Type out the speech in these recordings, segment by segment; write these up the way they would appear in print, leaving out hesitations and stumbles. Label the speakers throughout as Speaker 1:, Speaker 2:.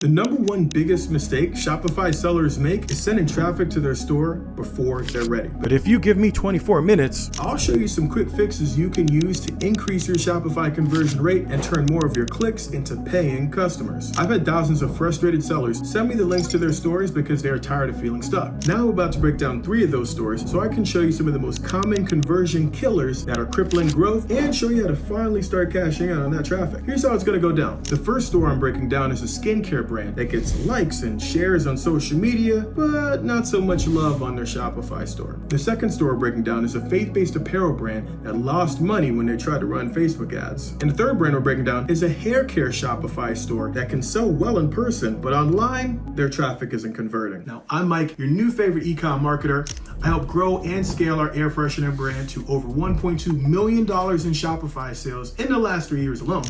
Speaker 1: The number one biggest mistake Shopify sellers make is sending traffic to their store before they're ready. But if you give me 24 minutes, I'll show you some quick fixes you can use to increase your Shopify conversion rate and turn more of your clicks into paying customers. I've had thousands of frustrated sellers send me the links to their stores because they are tired of feeling stuck. Now I'm about to break down 3 of those stores so I can show you some of the most common conversion killers that are crippling growth and show you how to finally start cashing out on that traffic. Here's how it's gonna go down. The first store I'm breaking down is a skincare brand that gets likes and shares on social media, but not so much love on their Shopify store. The second store we're breaking down is a faith-based apparel brand that lost money when they tried to run Facebook ads. And the third brand we're breaking down is a hair care Shopify store that can sell well in person, but online, their traffic isn't converting. Now, I'm Mike, your new favorite e-com marketer. I help grow and scale our air freshener brand to over $1.2 million in Shopify sales in the last 3 years alone.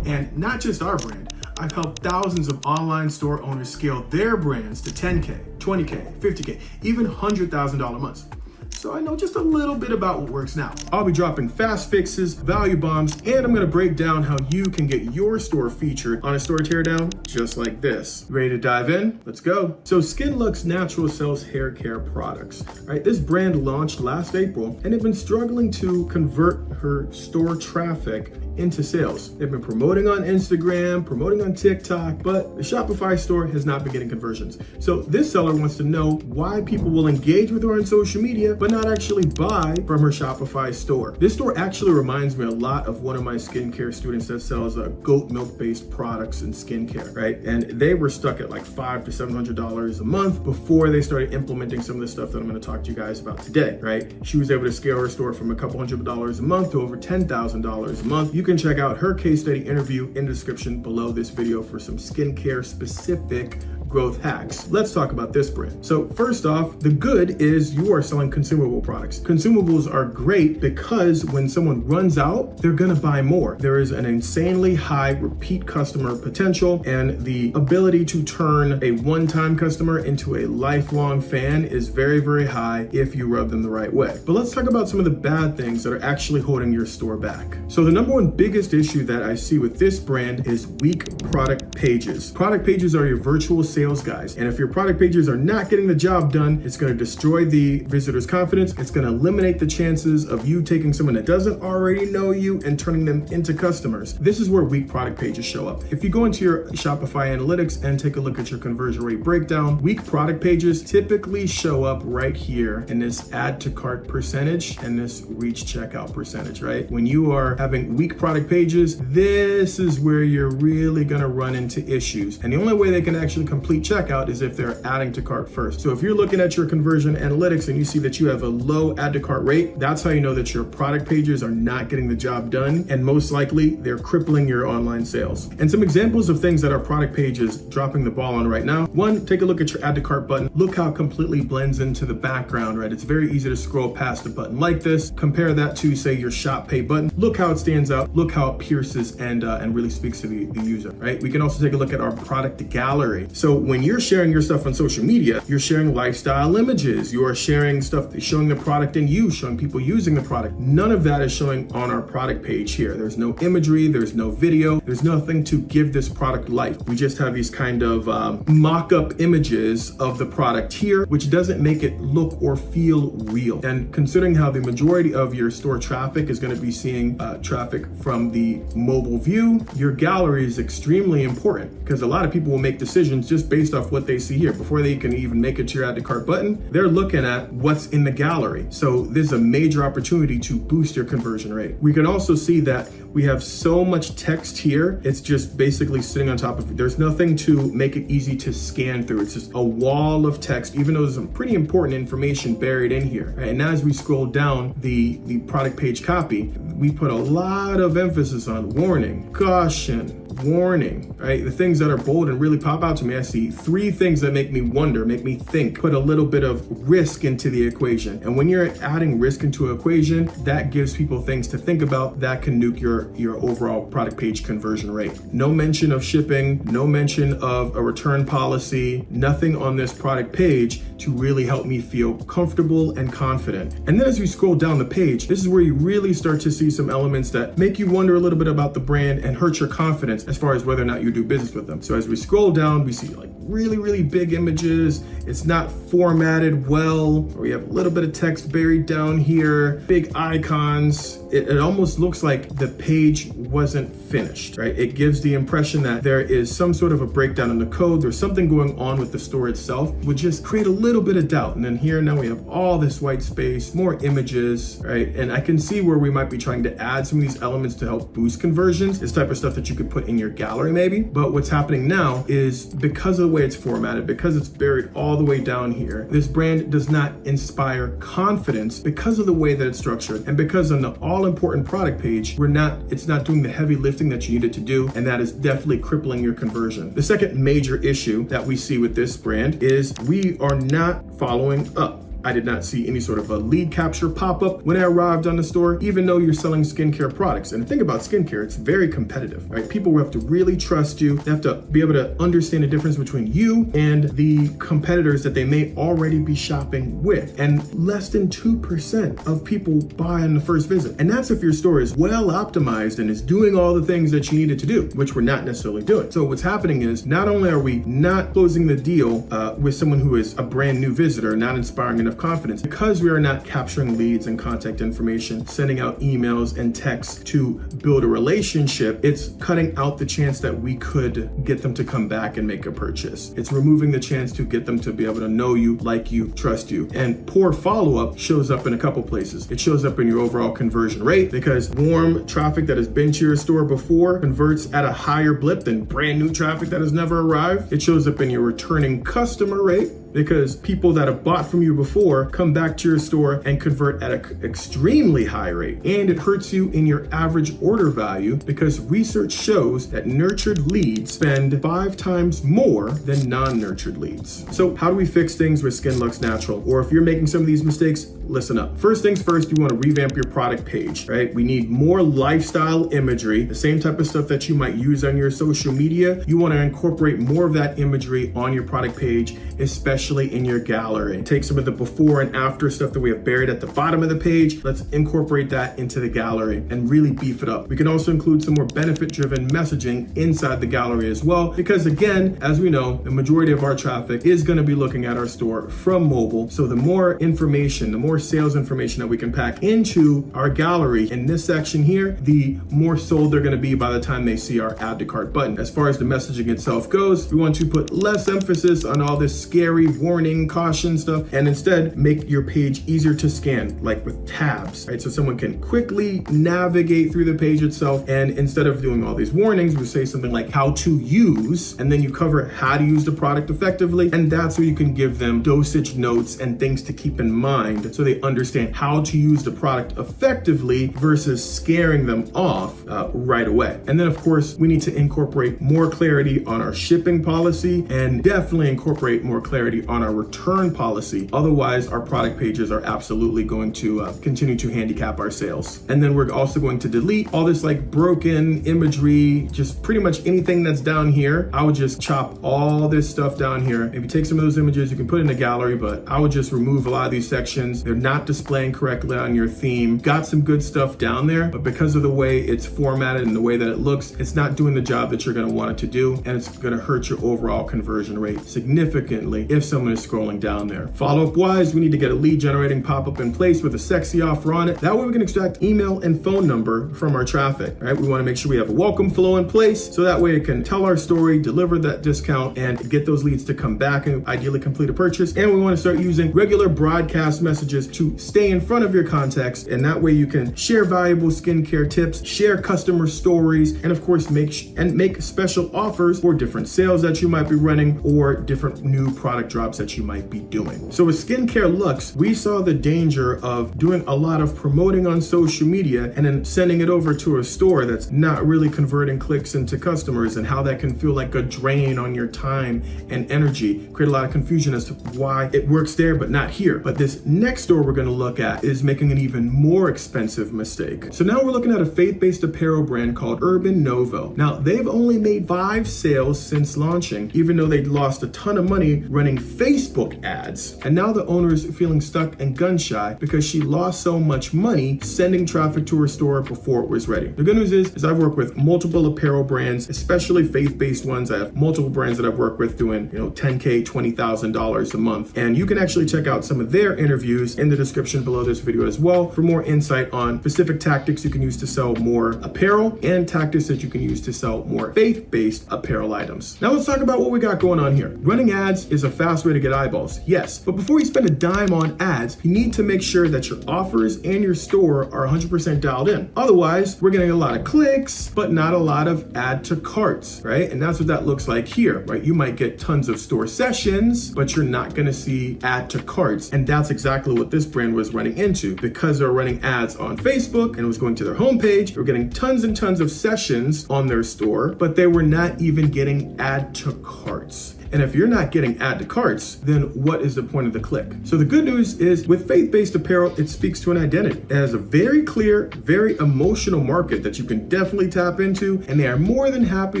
Speaker 1: And not just our brand, I've helped thousands of online store owners scale their brands to 10K, 20K, 50K, even $100,000 months. So I know just a little bit about what works now. I'll be dropping fast fixes, value bombs, and I'm gonna break down how you can get your store featured on a store teardown just like this. Ready to dive in? Let's go. So SkinLux Natural sells hair care products, right? This brand launched last April and they've been struggling to convert her store traffic into sales. They've been promoting on Instagram, promoting on TikTok, but the Shopify store has not been getting conversions. So this seller wants to know why people will engage with her on social media, but not actually buy from her Shopify store. This store actually reminds me a lot of one of my skincare students that sells goat milk-based products in skincare, right? And they were stuck at like $500 to $700 a month before they started implementing some of the stuff that I'm gonna talk to you guys about today, right? She was able to scale her store from a couple $100 a month to over $10,000 a month. You can check out her case study interview in the description below this video for some skincare specific growth hacks. Let's talk about this brand. So first off, the good is you are selling consumable products. Consumables are great because when someone runs out, they're gonna buy more. There is an insanely high repeat customer potential, and the ability to turn a one-time customer into a lifelong fan is very, very high if you rub them the right way. But let's talk about some of the bad things that are actually holding your store back. So the number one biggest issue that I see with this brand is weak product pages. Product pages are your virtual sales guys. And if your product pages are not getting the job done, it's going to destroy the visitor's confidence. It's going to eliminate the chances of you taking someone that doesn't already know you and turning them into customers. This is where weak product pages show up. If you go into your Shopify analytics and take a look at your conversion rate breakdown, weak product pages typically show up right here in this add to cart percentage and this reach checkout percentage, right? When you are having weak product pages, this is where you're really going to run into issues. And the only way they can actually complete checkout is if they're adding to cart first. So if you're looking at your conversion analytics and you see that you have a low add to cart rate, that's how you know that your product pages are not getting the job done, and most likely they're crippling your online sales. And some examples of things that our product page is dropping the ball on right now. One, take a look at your add to cart button. Look how it completely blends into the background, right? It's very easy to scroll past a button like this. Compare that to, say, your shop pay button. Look how it stands out. Look how it pierces and really speaks to the user, right? We can also take a look at our product gallery. So when you're sharing your stuff on social media, you're sharing lifestyle images, you are sharing stuff showing the product in use, showing people using the product. None of that is showing on our product page here. There's no imagery, there's no video, there's nothing to give this product life. We just have these kind of mock-up images of the product here, which doesn't make it look or feel real. And considering how the majority of your store traffic is going to be seeing traffic from the mobile view, your gallery is extremely important because a lot of people will make decisions just based off what they see here. Before they can even make it to your add to cart button, they're looking at what's in the gallery. So this is a major opportunity to boost your conversion rate. We can also see that we have so much text here. It's just basically sitting on top of it. There's nothing to make it easy to scan through. It's just a wall of text, even though there's some pretty important information buried in here. Right? And as we scroll down the product page copy, we put a lot of emphasis on warning, caution, warning, right? The things that are bold and really pop out to me, I see 3 things that make me wonder, make me think, put a little bit of risk into the equation. And when you're adding risk into an equation, that gives people things to think about that can nuke your overall product page conversion rate. No mention of shipping, no mention of a return policy, nothing on this product page to really help me feel comfortable and confident. And then as we scroll down the page, this is where you really start to see some elements that make you wonder a little bit about the brand and hurt your confidence. confidence as far as whether or not you do business with them. So as we scroll down, we see like really big images. It's not formatted well, or we have a little bit of text buried down here, big icons. It almost looks like the page wasn't finished, right? It gives the impression that there is some sort of a breakdown in the code. There's something going on with the store itself, would just create a little bit of doubt. And then here now we have all this white space, more images, right? And I can see where we might be trying to add some of these elements to help boost conversions. This type of stuff that you could put in your gallery maybe. But what's happening now is because of the way it's formatted, because it's buried all the way down here, this brand does not inspire confidence because of the way that it's structured, and because on the all important product page, it's not doing the heavy lifting that you need it to do, and that is definitely crippling your conversion. The second major issue that we see with this brand is we are not following up. I did not see any sort of a lead capture pop-up when I arrived on the store, even though you're selling skincare products. And the thing about skincare, it's very competitive, right? People will have to really trust you. They have to be able to understand the difference between you and the competitors that they may already be shopping with. And less than 2% of people buy on the first visit. And that's if your store is well optimized and is doing all the things that you needed to do, which we're not necessarily doing. So what's happening is not only are we not closing the deal with someone who is a brand new visitor, not inspiring enough confidence, because we are not capturing leads and contact information, sending out emails and texts to build a relationship, it's cutting out the chance that we could get them to come back and make a purchase. It's removing the chance to get them to be able to know you, like you, trust you. And poor follow-up shows up in a couple places. It shows up in your overall conversion rate, because warm traffic that has been to your store before converts at a higher blip than brand new traffic that has never arrived. It shows up in your returning customer rate, because people that have bought from you before come back to your store and convert at an extremely high rate. And it hurts you in your average order value, because research shows that nurtured leads spend 5 times more than non-nurtured leads. So how do we fix things with SkinLux Natural? Or if you're making some of these mistakes, listen up. First things first, you want to revamp your product page, right? We need more lifestyle imagery, the same type of stuff that you might use on your social media. You want to incorporate more of that imagery on your product page, especially in your gallery. Take some of the before and after stuff that we have buried at the bottom of the page. Let's incorporate that into the gallery and really beef it up. We can also include some more benefit-driven messaging inside the gallery as well, because again, as we know, the majority of our traffic is going to be looking at our store from mobile. So the more information, the more sales information that we can pack into our gallery in this section here, the more sold they're going to be by the time they see our add to cart button. As far as the messaging itself goes, we want to put less emphasis on all this scary warning, caution stuff, and instead make your page easier to scan, like with tabs, right? So someone can quickly navigate through the page itself, and instead of doing all these warnings, we say something like how to use, and then you cover how to use the product effectively, and that's where you can give them dosage notes and things to keep in mind so they understand how to use the product effectively versus scaring them off right away. And then of course, we need to incorporate more clarity on our shipping policy, and definitely incorporate more clarity on our return policy. Otherwise, our product pages are absolutely going to continue to handicap our sales. And then we're also going to delete all this like broken imagery, just pretty much anything that's down here. I would just chop all this stuff down here. Maybe take some of those images, you can put in a gallery, but I would just remove a lot of these sections. They're not displaying correctly on your theme. Got some good stuff down there, but because of the way it's formatted and the way that it looks, it's not doing the job that you're going to want it to do, and it's going to hurt your overall conversion rate significantly if someone is scrolling down there. Follow-up wise, we need to get a lead generating pop-up in place with a sexy offer on it. That way we can extract email and phone number from our traffic, right? We want to make sure we have a welcome flow in place, so that way it can tell our story, deliver that discount, and get those leads to come back and ideally complete a purchase. And we want to start using regular broadcast messages to stay in front of your contacts, and that way you can share valuable skincare tips, share customer stories, and of course make special offers for different sales that you might be running or different new product drops that you might be doing. So with Skincare Lux, we saw the danger of doing a lot of promoting on social media and then sending it over to a store that's not really converting clicks into customers, and how that can feel like a drain on your time and energy, create a lot of confusion as to why it works there but not here. But this next store we're going to look at is making an even more expensive mistake. So now we're looking at a faith-based apparel brand called Novo. Now, they've only made 5 sales since launching, even though they lost a ton of money running Facebook ads. And now the owner is feeling stuck and gun shy because she lost so much money sending traffic to her store before it was ready. The good news is I've worked with multiple apparel brands, especially faith-based ones. I have multiple brands that I've worked with doing, $10K, $20,000 a month. And you can actually check out some of their interviews in the description below this video as well for more insight on specific tactics you can use to sell more apparel and tactics that you can use to sell more faith-based apparel items. Now let's talk about what we got going on here. Running ads is a fast way to get eyeballs, yes, but before you spend a dime on ads, you need to make sure that your offers and your store are 100% dialed in. Otherwise, we're getting a lot of clicks, but not a lot of add to carts, right? And that's what that looks like here, right? You might get tons of store sessions, but you're not gonna see add to carts. And that's exactly what this brand was running into. Because they're running ads on Facebook and it was going to their homepage, they were getting tons and tons of sessions on their store, but they were not even getting add to carts. And if you're not getting add to carts, then what is the point of the click? So the good news is with faith-based apparel, it speaks to an identity. It has a very clear, very emotional market that you can definitely tap into, and they are more than happy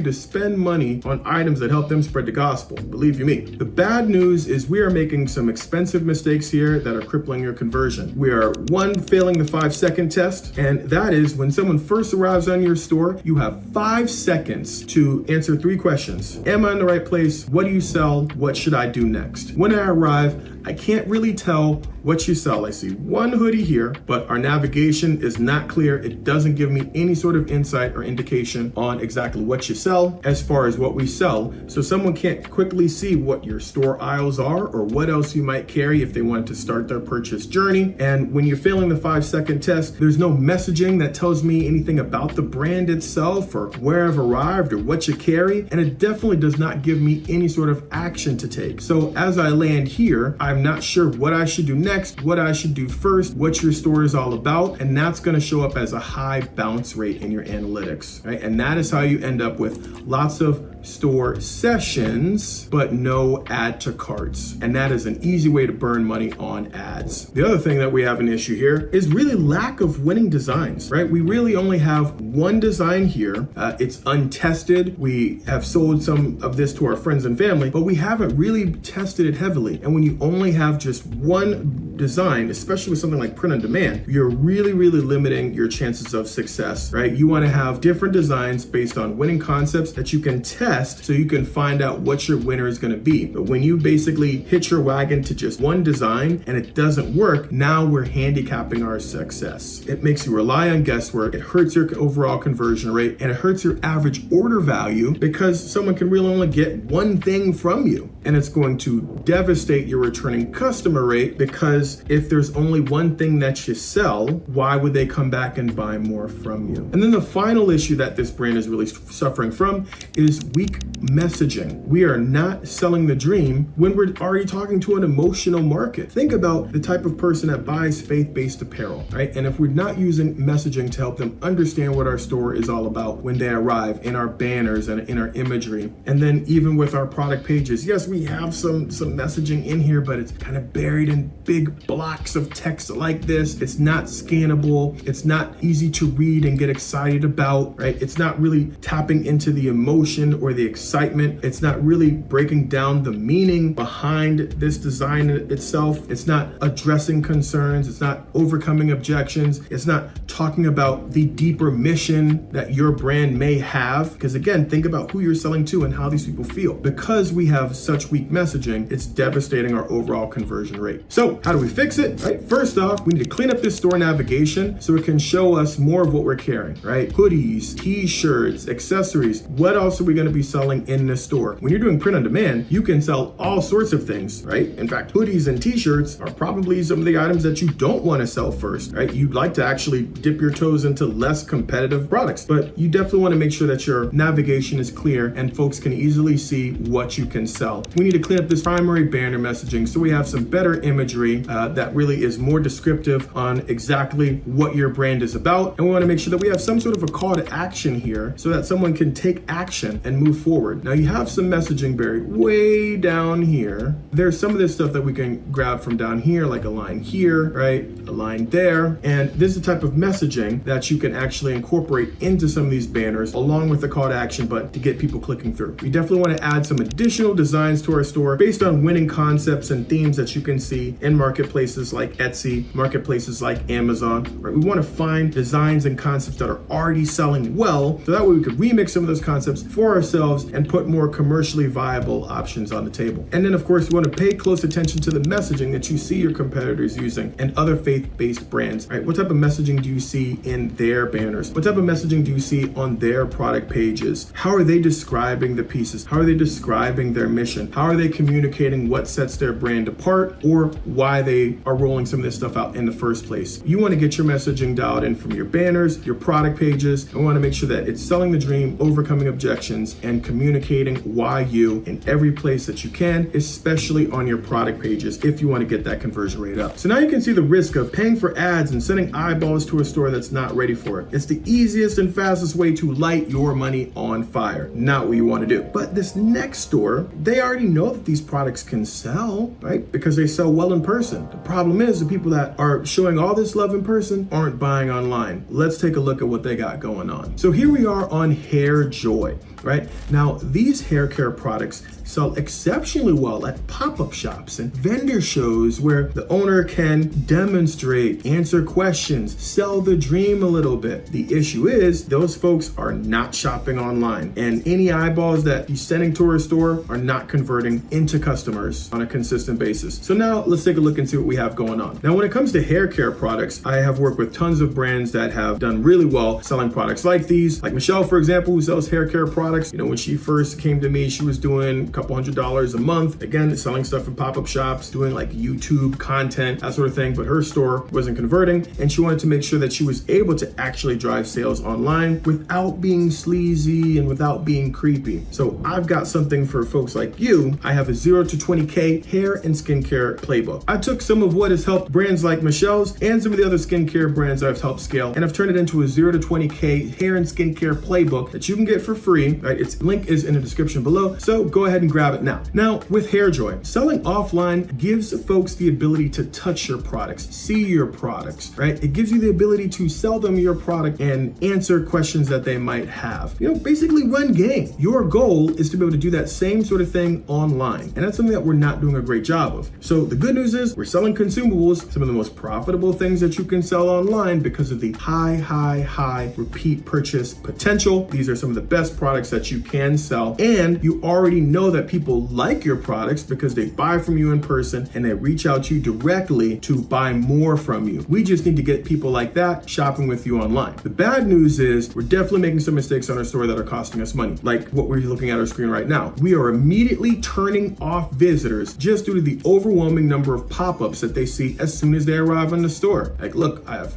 Speaker 1: to spend money on items that help them spread the gospel, believe you me. The bad news is we are making some expensive mistakes here that are crippling your conversion. We are, one, failing the 5-second test, and that is when someone first arrives on your store, you have 5 seconds to answer 3 questions. Am I in the right place? What do you sell? What should I do next? When I arrive, I can't really tell what you sell. I see one hoodie here, but our navigation is not clear. It doesn't give me any sort of insight or indication on exactly what you sell as far as what we sell. So someone can't quickly see what your store aisles are or what else you might carry if they want to start their purchase journey. And when you're failing the 5-second test, there's no messaging that tells me anything about the brand itself or where I've arrived or what you carry. And it definitely does not give me any sort of action to take. So as I land here, I'm not sure what I should do next, what I should do first, what your store is all about, and that's going to show up as a high bounce rate in your analytics, right? And that is how you end up with lots of store sessions, but no add to carts. And that is an easy way to burn money on ads. The other thing that we have an issue here is really lack of winning designs, right? We really only have one design here. It's untested. We have sold some of this to our friends and family, but we haven't really tested it heavily. And when you only have just one design, especially with something like print on demand, you're really limiting your chances of success, right? You want to have different designs based on winning concepts that you can test so you can find out what your winner is going to be. But when you basically hitch your wagon to just one design and it doesn't work, now we're handicapping our success. It makes you rely on guesswork. It hurts your overall conversion rate and it hurts your average order value because someone can really only get one thing from you. And it's going to devastate your returning customer rate because if there's only one thing that you sell, why would they come back and buy more from you? And then the final issue that this brand is really suffering from is weak messaging. We are not selling the dream when we're already talking to an emotional market. Think about the type of person that buys faith-based apparel, right? And if we're not using messaging to help them understand what our store is all about when they arrive in our banners and in our imagery, and then even with our product pages, yes, we have some messaging in here, but it's kind of buried in big blocks of text like this. It's not scannable. It's not easy to read and get excited about, right? It's not really tapping into the emotion or the excitement. It's not really breaking down the meaning behind this design itself. It's not addressing concerns. It's not overcoming objections. It's not talking about the deeper mission that your brand may have. Because again, think about who you're selling to and how these people feel. Because we have such weak messaging, it's devastating our overall conversion rate. So how do we fix it? Right? First off, we need to clean up this store navigation so it can show us more of what we're carrying, right? Hoodies, t-shirts, accessories. What else are we going to be selling in this store? When you're doing print on demand, you can sell all sorts of things, right? In fact, hoodies and t-shirts are probably some of the items that you don't want to sell first, right? You'd like to actually dip your toes into less competitive products, but you definitely want to make sure that your navigation is clear and folks can easily see what you can sell. We need to clean up this primary banner messaging so we have some better imagery that really is more descriptive on exactly what your brand is about. And we want to make sure that we have some sort of a call to action here so that someone can take action and move forward. forward. Now you have some messaging buried way down here. There's some of this stuff that we can grab from down here, like a line here, right? A line there. And this is the type of messaging that you can actually incorporate into some of these banners along with the call to action button to get people clicking through. We definitely want to add some additional designs to our store based on winning concepts and themes that you can see in marketplaces like Etsy, marketplaces like Amazon, right? We want to find designs and concepts that are already selling well, so that way we could remix some of those concepts for ourselves and put more commercially viable options on the table. And then of course, we want to pay close attention to the messaging that you see your competitors using and other faith-based brands, right? What type of messaging do you see in their banners? What type of messaging do you see on their product pages? How are they describing the pieces? How are they describing their mission? How are they communicating what sets their brand apart or why they are rolling some of this stuff out in the first place? You want to get your messaging dialed in from your banners, your product pages, and we want to make sure that it's selling the dream, overcoming objections, and communicating why you in every place that you can, especially on your product pages if you want to get that conversion rate up. So now you can see the risk of paying for ads and sending eyeballs to a store that's not ready for it. It's the easiest and fastest way to light your money on fire. Not what you want to do. But this next store, they already know that these products can sell, right? Because they sell well in person. The problem is the people that are showing all this love in person aren't buying online. Let's take a look at what they got going on. So here we are on Hairjoy, right? Now, these hair care products sell exceptionally well at pop-up shops and vendor shows where the owner can demonstrate, answer questions, sell the dream a little bit. The issue is those folks are not shopping online, and any eyeballs that you're sending to our store are not converting into customers on a consistent basis. So now let's take a look and see what we have going on. Now, when it comes to hair care products, I have worked with tons of brands that have done really well selling products like these, like Michelle, for example, who sells hair care products. You know, when she first came to me, she was doing a couple $100 a month. Again, selling stuff in pop-up shops, doing like YouTube content, that sort of thing, but her store wasn't converting, and she wanted to make sure that she was able to actually drive sales online without being sleazy and without being creepy. So I've got something for folks like you. I have a 0 to 20K hair and skincare playbook. I took some of what has helped brands like Michelle's and some of the other skincare brands that I've helped scale, and I've turned it into a 0 to 20K hair and skincare playbook that you can get for free, right? Its link is in the description below, so go ahead and grab it now. Now, with Hairjoy, selling offline gives folks the ability to touch your products, see your products, right? It gives you the ability to sell them your product and answer questions that they might have. You know, basically run game. Your goal is to be able to do that same sort of thing online, and that's something that we're not doing a great job of. So the good news is we're selling consumables, some of the most profitable things that you can sell online because of the high repeat purchase potential. These are some of the best products that you can sell, and you already know that people like your products because they buy from you in person and they reach out to you directly to buy more from you. We just need to get people like that shopping with you online. The bad news is we're definitely making some mistakes on our store that are costing us money, like what we're looking at our screen right now. We are immediately turning off visitors just due to the overwhelming number of pop-ups that they see as soon as they arrive in the store. Like, look, I have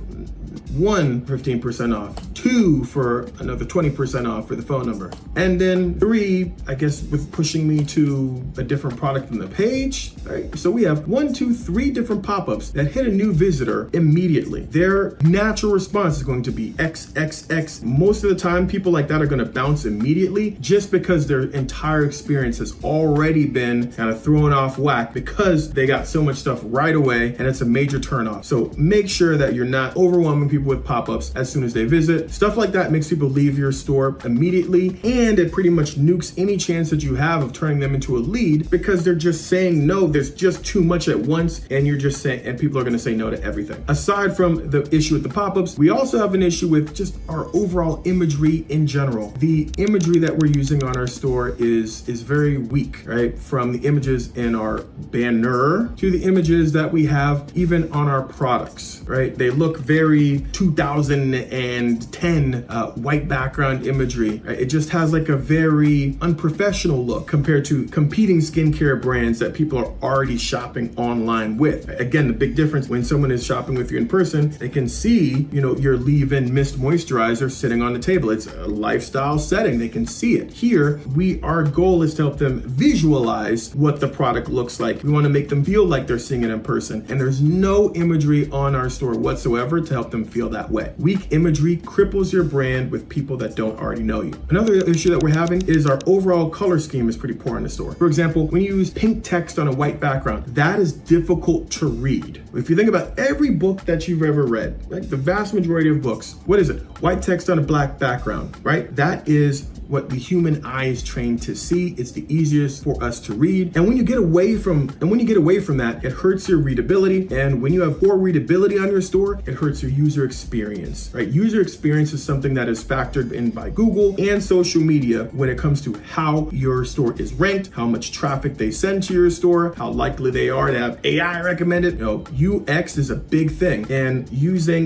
Speaker 1: 1 15% off, 2 for another 20% off for the phone number, and then 3, I guess, with pushing me to a different product on the page, right? So we have 1, 2, 3 different pop-ups that hit a new visitor immediately. Their natural response is going to be XXX. Most of the time, people like that are going to bounce immediately just because their entire experience has already been kind of thrown off whack because they got so much stuff right away, and it's a major turnoff. So make sure that you're not overwhelming people with pop-ups as soon as they visit. Stuff like that makes people leave your store immediately, and it pretty much nukes any chance that you have of turning them into a lead because they're just saying no. There's just too much at once, and you're just saying, and people are going to say no to everything. Aside from the issue with the pop-ups, we also have an issue with just our overall imagery in general. The imagery that we're using on our store is very weak, right? From the images in our banner to the images that we have even on our products, right? They look very 2010 white background imagery. Right? It just has like a very unprofessional look compared to competing skincare brands that people are already shopping online with. Again, the big difference when someone is shopping with you in person, they can see, you know, your leave-in mist moisturizer sitting on the table. It's a lifestyle setting. They can see it. Here, our goal is to help them visualize what the product looks like. We want to make them feel like they're seeing it in person, and there's no imagery on our store whatsoever to help them feel that way. Weak imagery cripples cripples your brand with people that don't already know you. Another issue that we're having is our overall color scheme is pretty poor in the store. For example, when you use pink text on a white background, that is difficult to read. If you think about every book that you've ever read, like the vast majority of books, what is it? White text on a black background, right? That is what the human eye is trained to see. It's the easiest for us to read. And when you get away from that, it hurts your readability. And when you have poor readability on your store, it hurts your user experience, right? User experience is something that is factored in by Google and social media when it comes to how your store is ranked, how much traffic they send to your store, how likely they are to have AI recommended. UX is a big thing. And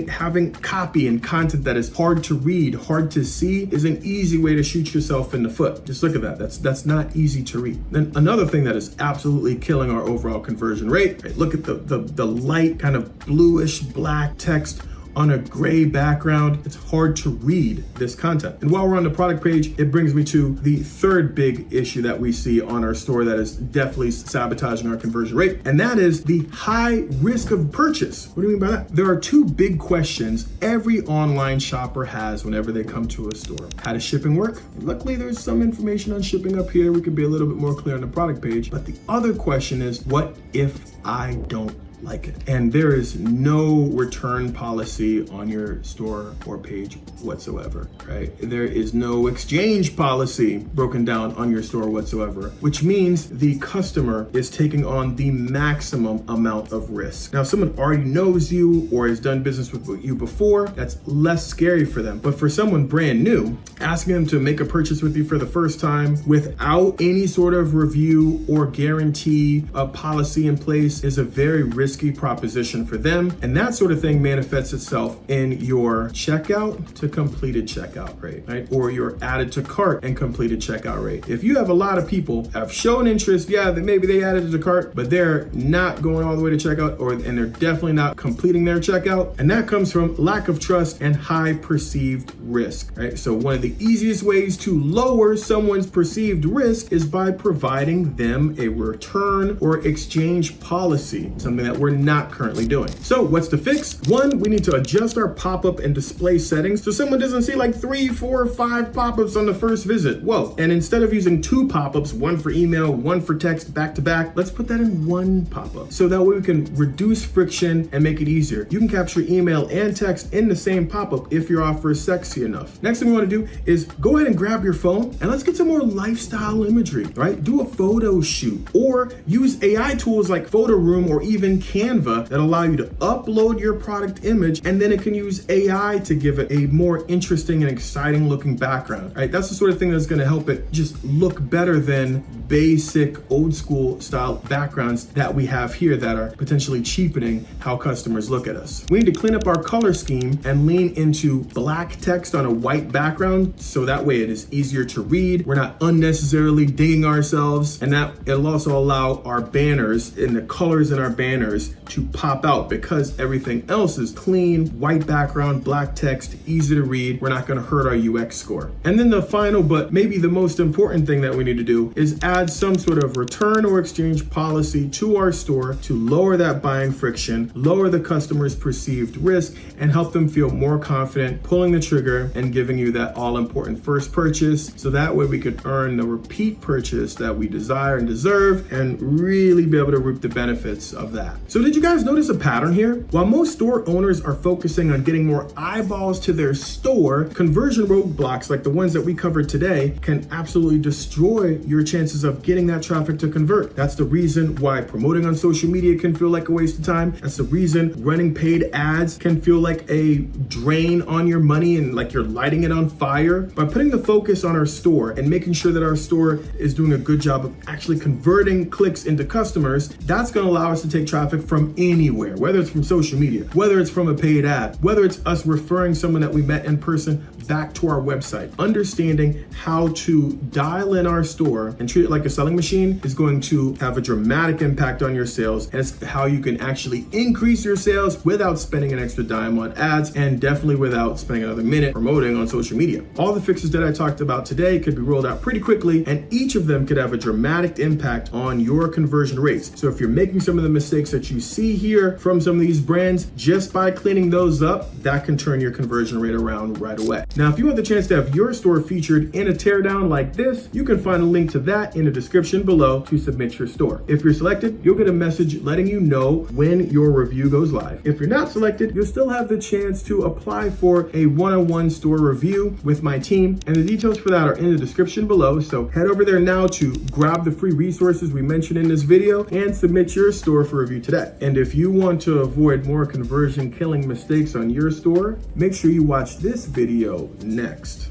Speaker 1: having copy and content that is hard to read, hard to see is an easy way to shoot yourself in the foot. Just look at that. That's not easy to read. Then another thing that is absolutely killing our overall conversion rate, right? Look at the light kind of bluish black text on a gray background. It's hard to read this content. And while we're on the product page, it brings me to the third big issue that we see on our store that is definitely sabotaging our conversion rate, and that is the high risk of purchase. What do you mean by that? There are two big questions every online shopper has whenever they come to a store. How does shipping work? Luckily, there's some information on shipping up here. We could be a little bit more clear on the product page. But the other question is, what if I don't like it? And there is no return policy on your store or page whatsoever, right? There is no exchange policy broken down on your store whatsoever, which means the customer is taking on the maximum amount of risk. Now, if someone already knows you or has done business with you before, that's less scary for them. But for someone brand new, asking them to make a purchase with you for the first time without any sort of review or guarantee policy in place is a very risky proposition for them. And that sort of thing manifests itself in your checkout to completed checkout rate, right? Or your added to cart and completed checkout rate. If you have a lot of people have shown interest, maybe they added to the cart, but they're not going all the way to checkout, and they're definitely not completing their checkout. And that comes from lack of trust and high perceived risk, right? So one of the easiest ways to lower someone's perceived risk is by providing them a return or exchange policy, something that we're not currently doing. So what's the fix? One, we need to adjust our pop-up and display settings so someone doesn't see like 3, 4, 5 pop-ups on the first visit. Whoa. And instead of using 2 pop-ups, one for email, one for text back to back, let's put that in 1 pop-up. So that way we can reduce friction and make it easier. You can capture email and text in the same pop-up if your offer is sexy enough. Next thing we want to do is go ahead and grab your phone and let's get some more lifestyle imagery, right? Do a photo shoot or use AI tools like Photo Room or even Canva that allow you to upload your product image, and then it can use AI to give it a more interesting and exciting looking background, right? That's the sort of thing that's going to help it just look better than basic old school style backgrounds that we have here that are potentially cheapening how customers look at us. We need to clean up our color scheme and lean into black text on a white background so that way it is easier to read. We're not unnecessarily dinging ourselves, and that it'll also allow our banners and the colors in our banners to pop out because everything else is clean, white background, black text, easy to read. We're not going to hurt our UX score. And then the final, but maybe the most important thing that we need to do is add some sort of return or exchange policy to our store to lower that buying friction, lower the customer's perceived risk, and help them feel more confident pulling the trigger and giving you that all-important first purchase. So that way we could earn the repeat purchase that we desire and deserve and really be able to reap the benefits of that. So did you guys notice a pattern here? While most store owners are focusing on getting more eyeballs to their store, conversion roadblocks like the ones that we covered today can absolutely destroy your chances of getting that traffic to convert. That's the reason why promoting on social media can feel like a waste of time. That's the reason running paid ads can feel like a drain on your money and like you're lighting it on fire. By putting the focus on our store and making sure that our store is doing a good job of actually converting clicks into customers, that's going to allow us to take traffic from anywhere, whether it's from social media, whether it's from a paid ad, whether it's us referring someone that we met in person back to our website. Understanding how to dial in our store and treat it like like a selling machine is going to have a dramatic impact on your sales, and it's how you can actually increase your sales without spending an extra dime on ads, and definitely without spending another minute promoting on social media. All the fixes that I talked about today could be rolled out pretty quickly, and each of them could have a dramatic impact on your conversion rates. So if you're making some of the mistakes that you see here from some of these brands, just by cleaning those up, that can turn your conversion rate around right away. Now, if you want the chance to have your store featured in a teardown like this, you can find a link to that in the description below to submit your store. If you're selected, you'll get a message letting you know when your review goes live. If you're not selected, you'll still have the chance to apply for a one-on-one store review with my team, and the details for that are in the description below. So head over there now to grab the free resources we mentioned in this video and submit your store for review today. And if you want to avoid more conversion killing mistakes on your store, make sure you watch this video next.